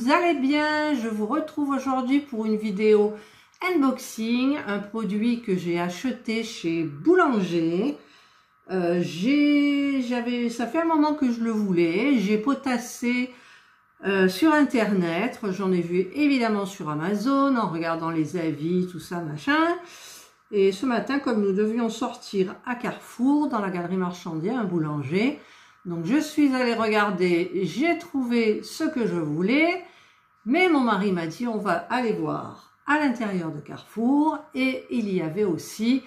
vous allez bien? Je vous retrouve aujourd'hui pour une vidéo unboxing, un produit que j'ai acheté chez Boulanger. Ça fait un moment que je le voulais, j'ai potassé sur internet, j'en ai vu évidemment sur Amazon, en regardant les avis, tout ça, machin. Et ce matin, comme nous devions sortir à Carrefour, dans la galerie marchandière, un boulanger, donc je suis allée regarder, j'ai trouvé ce que je voulais, mais mon mari m'a dit on va aller voir à l'intérieur de Carrefour, et il y avait aussi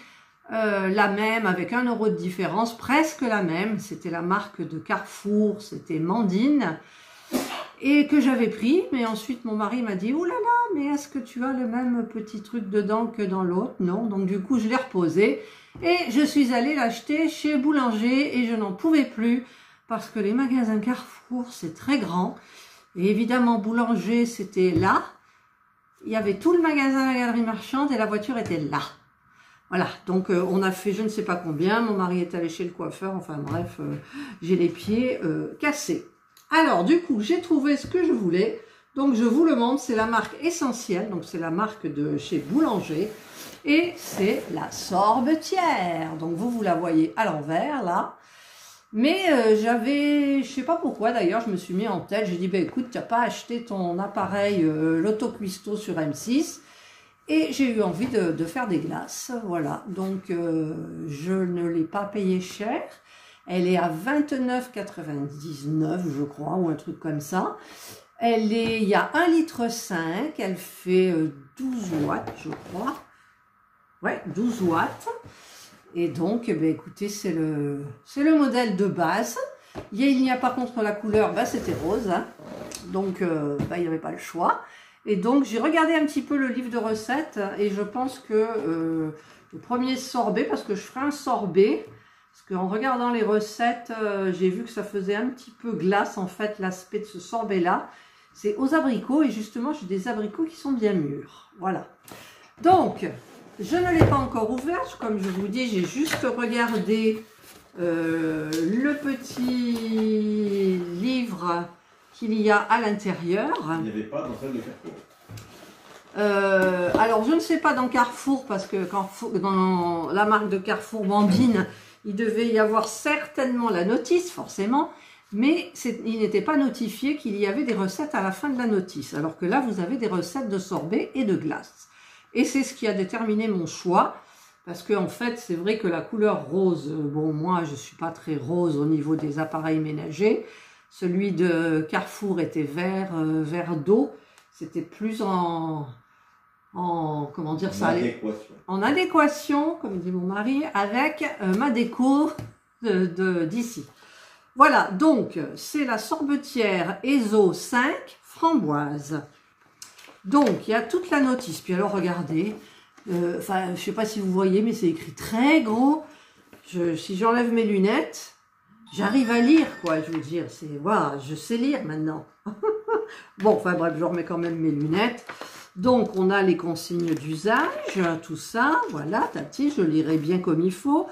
la même, avec 1 € de différence, presque la même, c'était la marque de Carrefour, c'était Mandine, et que j'avais pris, mais ensuite mon mari m'a dit « Oh là là, mais est-ce que tu as le même petit truc dedans que dans l'autre ?» Non, donc du coup je l'ai reposé, et je suis allée l'acheter chez Boulanger, et je n'en pouvais plus, parce que les magasins Carrefour, c'est très grand, et évidemment Boulanger, c'était là, il y avait tout le magasin à la galerie marchande, et la voiture était là. Voilà, donc on a fait je ne sais pas combien, mon mari est allé chez le coiffeur, enfin bref, j'ai les pieds cassés. Alors du coup, j'ai trouvé ce que je voulais, donc je vous le montre, c'est la marque Essentielle, donc c'est la marque de chez Boulanger, et c'est la sorbetière, donc vous la voyez à l'envers là, mais je sais pas pourquoi d'ailleurs, je me suis mis en tête, j'ai dit, bah écoute, tu n'as pas acheté ton appareil l'Autocuisto sur M6, et j'ai eu envie de faire des glaces, voilà, donc je ne l'ai pas payé cher. Elle est à 29,99 €, je crois, ou un truc comme ça. Il y a 1,5 litre, elle fait 12 watts, je crois. Ouais, 12 watts. Et donc, eh bien, écoutez, c'est le modèle de base. Il n'y a pas contre la couleur, bah, c'était rose, hein. Donc bah, il n'y avait pas le choix. Et donc, j'ai regardé un petit peu le livre de recettes, et je pense que le premier sorbet, parce que je ferai un sorbet, parce qu'en regardant les recettes, j'ai vu que ça faisait un petit peu glace, en fait, l'aspect de ce sorbet-là. C'est aux abricots, et justement, j'ai des abricots qui sont bien mûrs. Voilà. Donc, je ne l'ai pas encore ouvert. Comme je vous dis, j'ai juste regardé le petit livre qu'il y a à l'intérieur. Il n'y avait pas dans celle de Carrefour. Alors, je ne sais pas dans Carrefour, parce que dans la marque de Carrefour Mandine, il devait y avoir certainement la notice, forcément, mais il n'était pas notifié qu'il y avait des recettes à la fin de la notice, alors que là, vous avez des recettes de sorbet et de glace. Et c'est ce qui a déterminé mon choix, parce que en fait, c'est vrai que la couleur rose, bon, moi, je ne suis pas très rose au niveau des appareils ménagers. Celui de Carrefour était vert d'eau, c'était plus comment dire ça, en adéquation, comme dit mon mari, avec ma déco d'ici. Voilà, donc c'est la sorbetière ESO 5 framboise. Donc il y a toute la notice. Puis alors regardez, enfin je sais pas si vous voyez, mais c'est écrit très gros. Si j'enlève mes lunettes, j'arrive à lire, quoi. Je veux dire, voilà, je sais lire maintenant. Bon, enfin bref, je remets quand même mes lunettes. Donc, on a les consignes d'usage, tout ça, voilà, tati, je lirai bien comme il faut.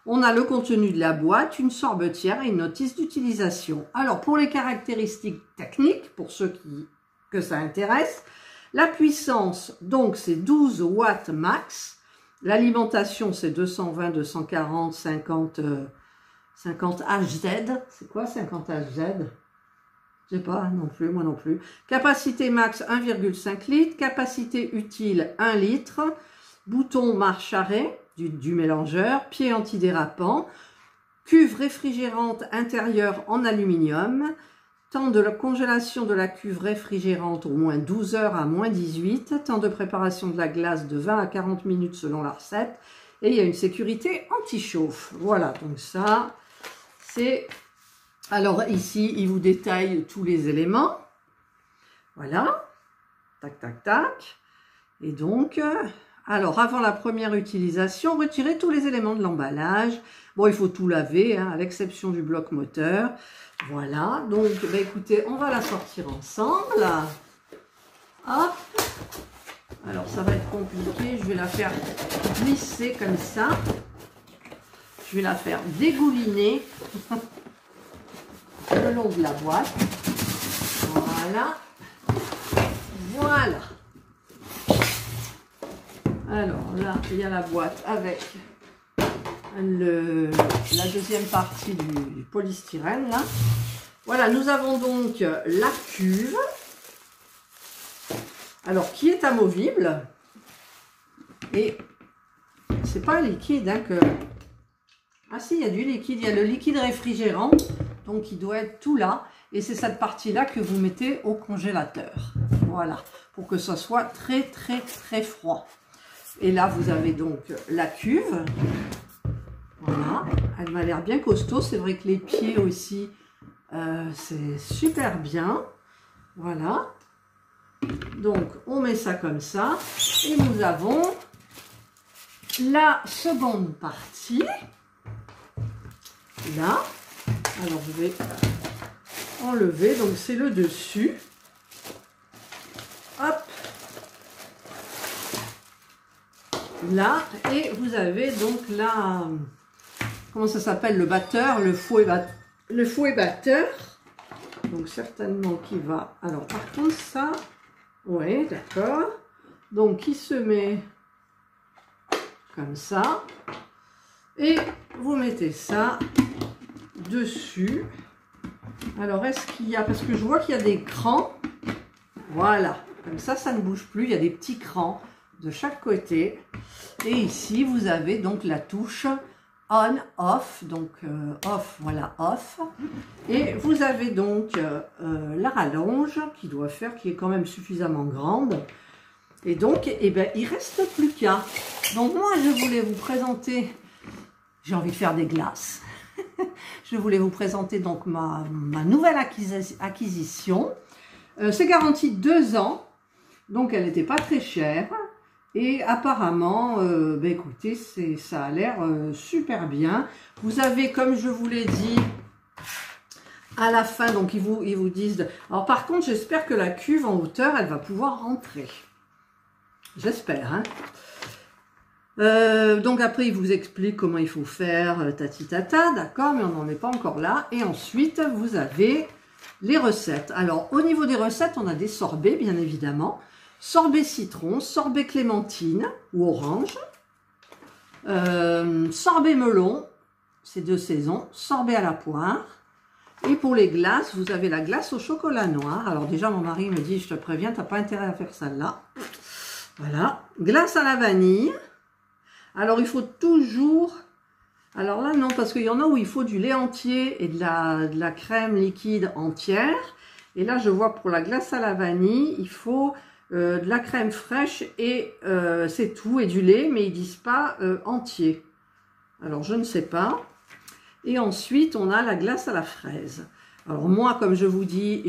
On a le contenu de la boîte, une sorbetière et une notice d'utilisation. Alors, pour les caractéristiques techniques, pour ceux que ça intéresse, la puissance, donc, c'est 12 watts max. L'alimentation, c'est 220, 240, 50 Hz. C'est quoi 50 Hz? Je sais pas non plus, moi non plus. Capacité max 1,5 litre, capacité utile 1 litre, bouton marche-arrêt du mélangeur, pied antidérapant, cuve réfrigérante intérieure en aluminium, temps de la congélation de la cuve réfrigérante au moins 12 heures à moins 18, temps de préparation de la glace de 20 à 40 minutes selon la recette, et il y a une sécurité anti-chauffe. Voilà, donc ça, c'est... Alors ici, il vous détaille tous les éléments. Voilà. Tac, tac, tac. Et donc, alors avant la première utilisation, retirez tous les éléments de l'emballage. Bon, il faut tout laver, hein, à l'exception du bloc moteur. Voilà. Donc, bah, écoutez, on va la sortir ensemble. Hop. Alors, ça va être compliqué. Je vais la faire glisser comme ça. Je vais la faire dégouliner. Le long de la boîte. Voilà. Voilà. Alors là, il y a la boîte avec la deuxième partie du polystyrène là. Voilà, nous avons donc la cuve, alors qui est amovible, et c'est pas un liquide hein, que... Ah si, il y a du liquide, il y a le liquide réfrigérant, donc il doit être tout là, et c'est cette partie-là que vous mettez au congélateur, voilà, pour que ça soit très très très froid. Et là, vous avez donc la cuve, voilà, elle m'a l'air bien costaud, c'est vrai que les pieds aussi, c'est super bien, voilà. Donc, on met ça comme ça, et nous avons la seconde partie, là. Alors, je vais enlever, donc c'est le dessus, hop, là, et vous avez donc là, comment ça s'appelle, le batteur, le fouet batteur, donc certainement qui va, alors par contre ça, ouais, d'accord, donc qui se met comme ça, et vous mettez ça dessus. Alors est-ce qu'il y a, parce que je vois qu'il y a des crans, voilà, comme ça, ça ne bouge plus, il y a des petits crans de chaque côté, et ici vous avez donc la touche on, off, donc off, voilà, off, et vous avez donc la rallonge qui doit faire, qui est quand même suffisamment grande, et donc, eh ben, il reste plus qu'à. Donc moi, je voulais vous présenter, j'ai envie de faire des glaces, je voulais vous présenter donc ma nouvelle acquisition, c'est garanti 2 ans, donc elle n'était pas très chère. Et apparemment, ben écoutez, ça a l'air super bien. Vous avez, comme je vous l'ai dit, à la fin, donc ils vous disent... Alors par contre, j'espère que la cuve en hauteur, elle va pouvoir rentrer. J'espère, hein. Donc après, ils vous expliquent comment il faut faire, tati tata, d'accord, mais on n'en est pas encore là. Et ensuite, vous avez les recettes. Alors, au niveau des recettes, on a des sorbets, bien évidemment. Sorbet citron, sorbet clémentine ou orange, sorbet melon, c'est de saison, sorbet à la poire. Et pour les glaces, vous avez la glace au chocolat noir. Alors déjà, mon mari me dit, je te préviens, tu n'as pas intérêt à faire celle-là. Voilà. Glace à la vanille. Alors, il faut toujours... Alors là, non, parce qu'il y en a où il faut du lait entier et de la crème liquide entière. Et là, je vois pour la glace à la vanille, il faut... de la crème fraîche et c'est tout, et du lait, mais ils disent pas entier. Alors je ne sais pas. Et ensuite on a la glace à la fraise. Alors moi, comme je vous dis,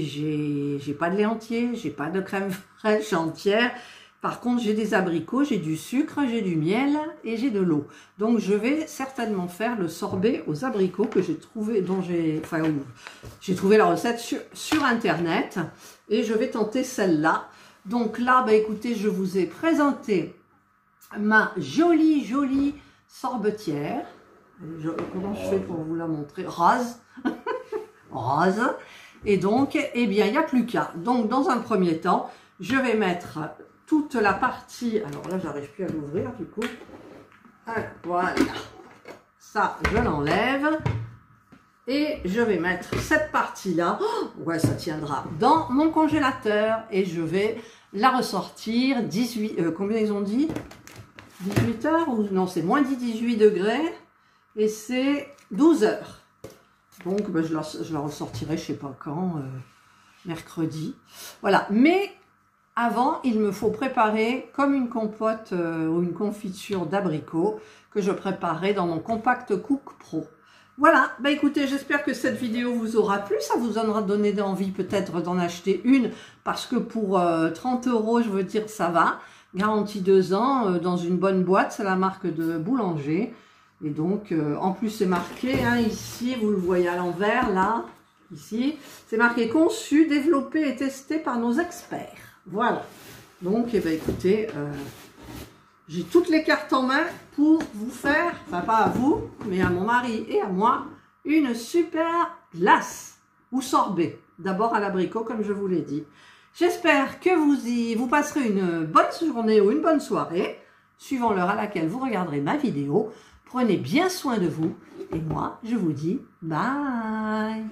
j'ai pas de lait entier, j'ai pas de crème fraîche entière. Par contre, j'ai des abricots, j'ai du sucre, j'ai du miel et j'ai de l'eau. Donc je vais certainement faire le sorbet aux abricots que j'ai trouvé, j'ai trouvé la recette sur internet, et je vais tenter celle-là. Donc là, bah écoutez, je vous ai présenté ma jolie sorbetière. Comment je fais pour vous la montrer? Rose. Rose. Et donc, eh bien, il n'y a plus qu'à. Donc, dans un premier temps, je vais mettre toute la partie... Alors là, j'arrive plus à l'ouvrir, du coup. Voilà. Ça, je l'enlève. Et je vais mettre cette partie-là, ouais, ça tiendra, dans mon congélateur. Et je vais la ressortir, combien ils ont dit? 18 heures ou non, c'est moins 18 degrés. Et c'est 12 heures. Donc, ben, je la ressortirai, je sais pas quand, mercredi. Voilà, mais avant, il me faut préparer comme une compote ou une confiture d'abricots que je préparerai dans mon Compact Cook Pro. Voilà, bah écoutez, j'espère que cette vidéo vous aura plu, ça vous aura donné envie peut-être d'en acheter une, parce que pour 30 €, je veux dire, ça va, garantie 2 ans, dans une bonne boîte, c'est la marque de Boulanger, et donc, en plus c'est marqué, hein, ici, vous le voyez à l'envers, là, ici, c'est marqué conçu, développé et testé par nos experts, voilà, donc, eh ben, écoutez, j'ai toutes les cartes en main pour vous faire, enfin pas à vous, mais à mon mari et à moi, une super glace ou sorbet. D'abord à l'abricot, comme je vous l'ai dit. J'espère que vous passerez une bonne journée ou une bonne soirée, suivant l'heure à laquelle vous regarderez ma vidéo. Prenez bien soin de vous et moi, je vous dis bye.